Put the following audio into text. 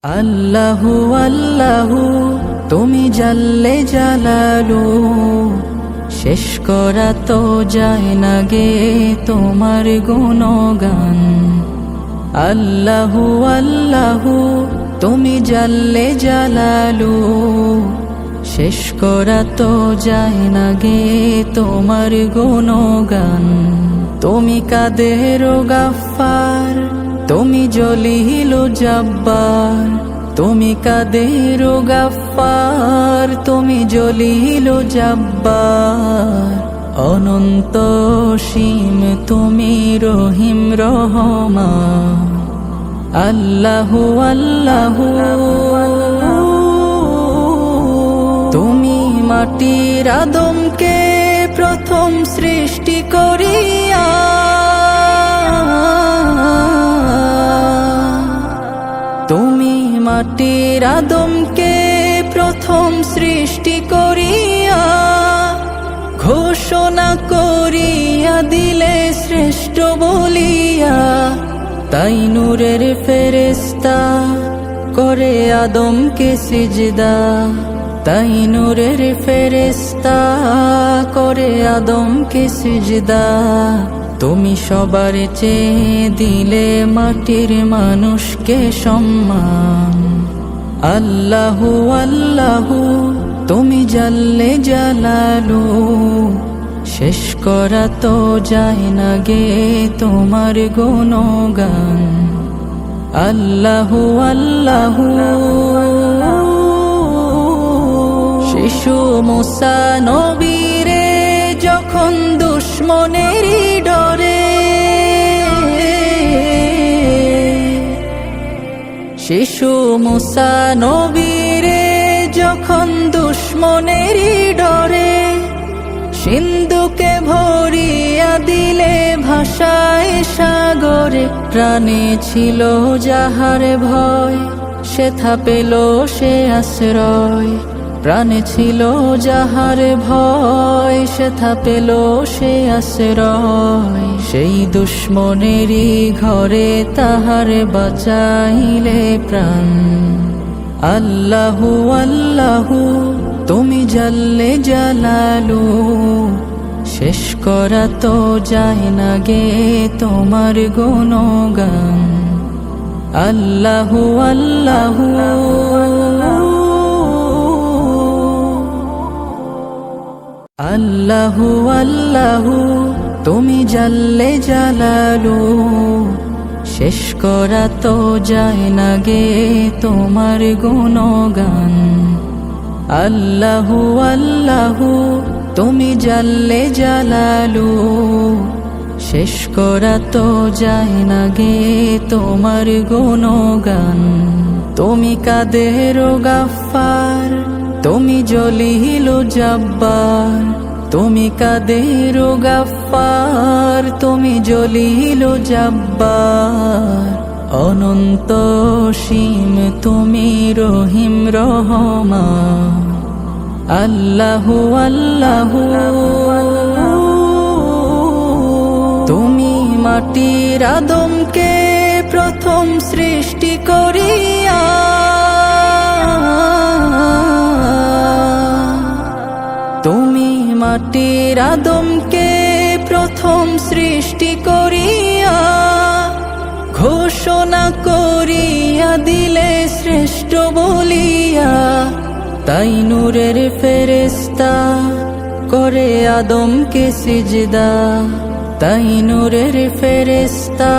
আল্লাহু আল্লাহু তুমি জাল্লে জালালু, শেষ করা তো যায় না গে তোমার গুণগান। আল্লাহু আল্লাহু তুমি জাল্লে জালালু, শেষ করা তো যায় না গে তোমার গুণগান। তুমি কাদের গাফফার, তুমি জলিল জব্বার, তুমি কাদের গাফফার, তুমি জলিল জব্বার। অনন্ত সীম তুমি রহিম রহমান। আল্লাহু আল্লাহু তুমি মাটির আদমকে প্রথম সৃষ্টি করিয়া, তুমি মাটির আদমকে প্রথম সৃষ্টি করিয়া, ঘোষণা করিয়া দিলে শ্রেষ্ঠ বলিয়া। তাই নূরের ফেরেশতা করে আদমকে সিজদা, তাই নূরের ফেরেশতা করে আদমকে সিজদা। তুমি সবার চেয়ে দিলে মাটির মানুষকে সম্মান। আল্লাহু আল্লাহু তুমি জাল্লে জালালু, শেষ করা তো যায় না গে তোমার গুণগান। আল্লাহু আল্লাহু শিশু মুসা নবীরে যখন দুশ্মনেরই ডরে, শিশু মুসা নবীরে যখন দুশ্মনেরই ডরে, সিন্ধুকে ভরিয়া দিলে ভাষায় সাগরে। প্রাণে ছিল যাহার ভয়, সেথা পেল সে আশ্রয়। প্রাণে ছিল যাহার ভয়, সেথা পেল সে আশ্রয়। সেই দুশ্মনেরই ঘরে তাহার বাঁচাইলে প্রাণ। আল্লাহু আল্লাহু তুমি জাল্লে জালালু, শেষ করা তো যায় না গে তোমার গুণগান। আল্লাহু আল্লাহু আল্লাহু আল্লাহু তুমি জাল্লে জালালু, শেষ করা তো যায় না গে তোমার গুণগান। আল্লাহু আল্লাহু তুমি জাল্লে জালালু, শেষ করা তো যায় না গে তোমার গুণগান। তুমি কাদের গাফফার, তুমি জলিল জব্বার, তুমি কাদের গাফফার, তুমি জলিল জব্বার। অনন্ত সীম তুমি রহিম রহমান। আল্লাহু আল্লাহু তুমি মাটির আদমকে প্রথম সৃষ্টি করিয়া, তুমি মাটির আদমকে প্রথম সৃষ্টি করিয়া, ঘোষণা করিয়া দিলে শ্রেষ্ঠ বলিয়া। তাই নূরের ফেরেশতা করে আদমকে সিজদা, তাই নূরের ফেরেশতা